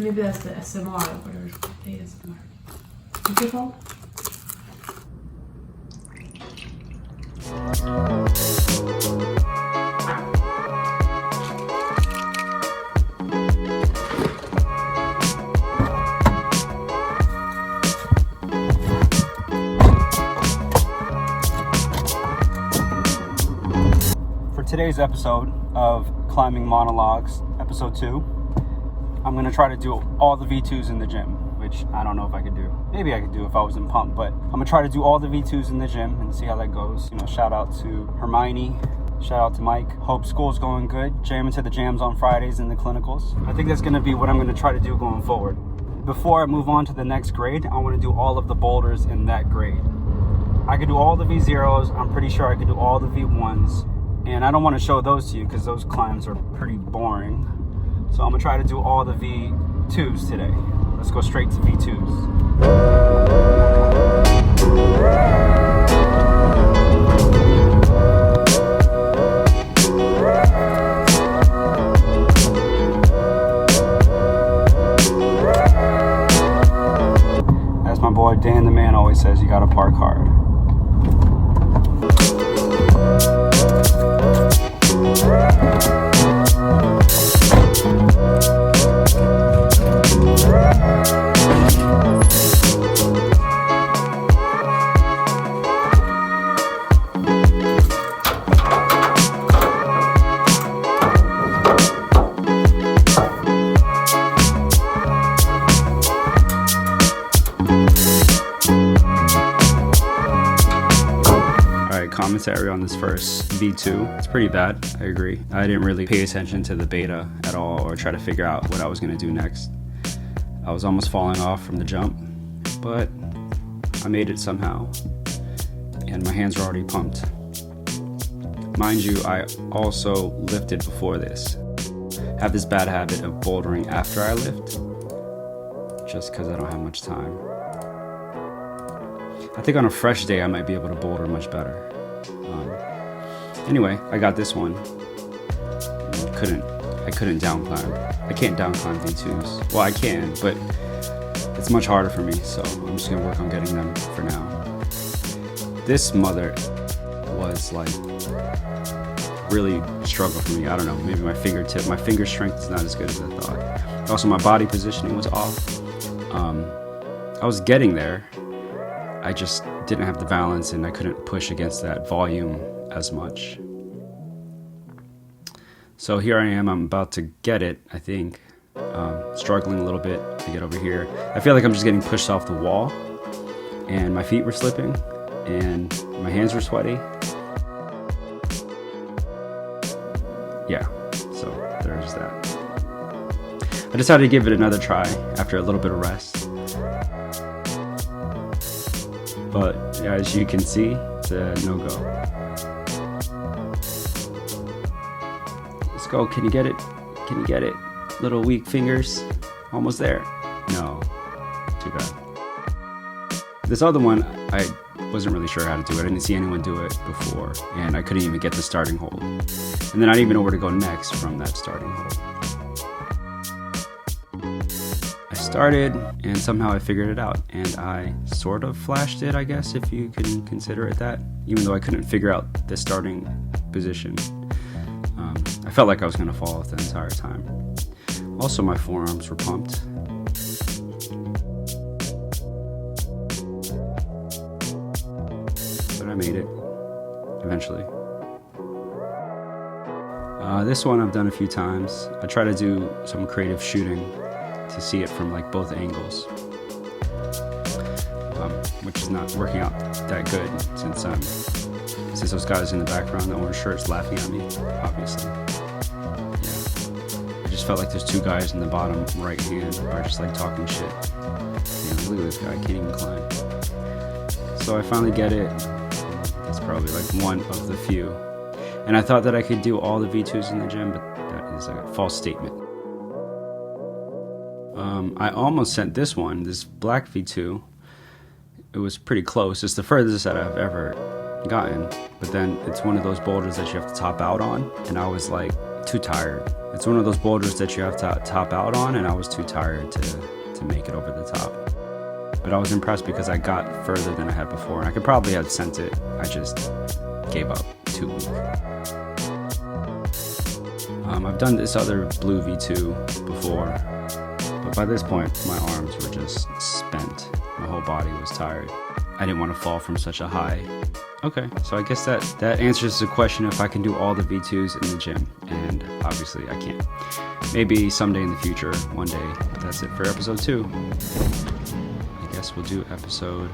Maybe that's the SMR, whatever it's called. ASMR. What's it called? Today's episode of Climbing Monologues, episode 2, I'm going to try to do all the V2s in the gym, which I don't know if I could do. Maybe I could do if I was in pump, but I'm going to try to do all the V2s in the gym and see how that goes. You know, shout out to Hermione, shout out to Mike. Hope school's going good. Jamming to the jams on Fridays in the clinicals. I think that's going to be what I'm going to try to do going forward. Before I move on to the next grade, I want to do all of the boulders in that grade. I could do all the V0s. I'm pretty sure I could do all the V1s. And I don't want to show those to you because those climbs are pretty boring. So I'm going to try to do all the V2s today. Let's go straight to V2s. As my boy Dan the Man always says, you got to park hard. Commentary on this first V2. It's pretty bad, I agree. I didn't really pay attention to the beta at all or try to figure out what I was going to do next. I was almost falling off from the jump, but I made it somehow, and my hands were already pumped. Mind you, I also lifted before this. I have this bad habit of bouldering after I lift, just because I don't have much time. I think on a fresh day I might be able to boulder much better. Anyway, I got this one. I couldn't down climb. I can't down climb V2s. Well, I can, but it's much harder for me, so I'm just gonna work on getting them for now. This mother was like really a struggle for me. I don't know, maybe my finger strength is not as good as I thought. Also, my body positioning was off. I was getting there. I just didn't have the balance and I couldn't push against that volume as much. So here I am, I'm about to get it, I think. Struggling a little bit to get over here. I feel like I'm just getting pushed off the wall and my feet were slipping and my hands were sweaty. Yeah, so there's that. I decided to give it another try after a little bit of rest. But as you can see, it's a no-go. Let's go. Can you get it? Can you get it? Little weak fingers. Almost there. No. Too bad. This other one, I wasn't really sure how to do it. I didn't see anyone do it before, and I couldn't even get the starting hold. And then I didn't even know where to go next from that starting hold. I started, and somehow I figured it out, and I sort of flashed it, I guess, if you can consider it that, even though I couldn't figure out the starting position. I felt like I was going to fall off the entire time. Also, my forearms were pumped. But I made it, eventually. This one I've done a few times. I try to do some creative shooting to see it from like both angles, which is not working out that good since those guys in the background, the orange shirts, laughing at me, obviously. Yeah, I just felt like there's two guys in the bottom right hand are just like talking shit. Yeah, look at this guy, I can't even climb. So I finally get it. It's probably like one of the few. And I thought that I could do all the V2s in the gym, but that is a false statement. I almost sent this one, this black V2. It was pretty close. It's the furthest that I've ever gotten. But then it's one of those boulders that you have to top out on. And I was like too tired. It's one of those boulders that you have to top out on, and I was too tired to make it over the top. But I was impressed because I got further than I had before, and I could probably have sent it. I just gave up too weak. I've done this other blue V2 before, but by this point, my arms were just spent. My whole body was tired. I didn't want to fall from such a high. Okay, so I guess that answers the question if I can do all the V2s in the gym, and obviously I can't. Maybe someday in the future, one day. But that's it for episode 2. I guess we'll do episode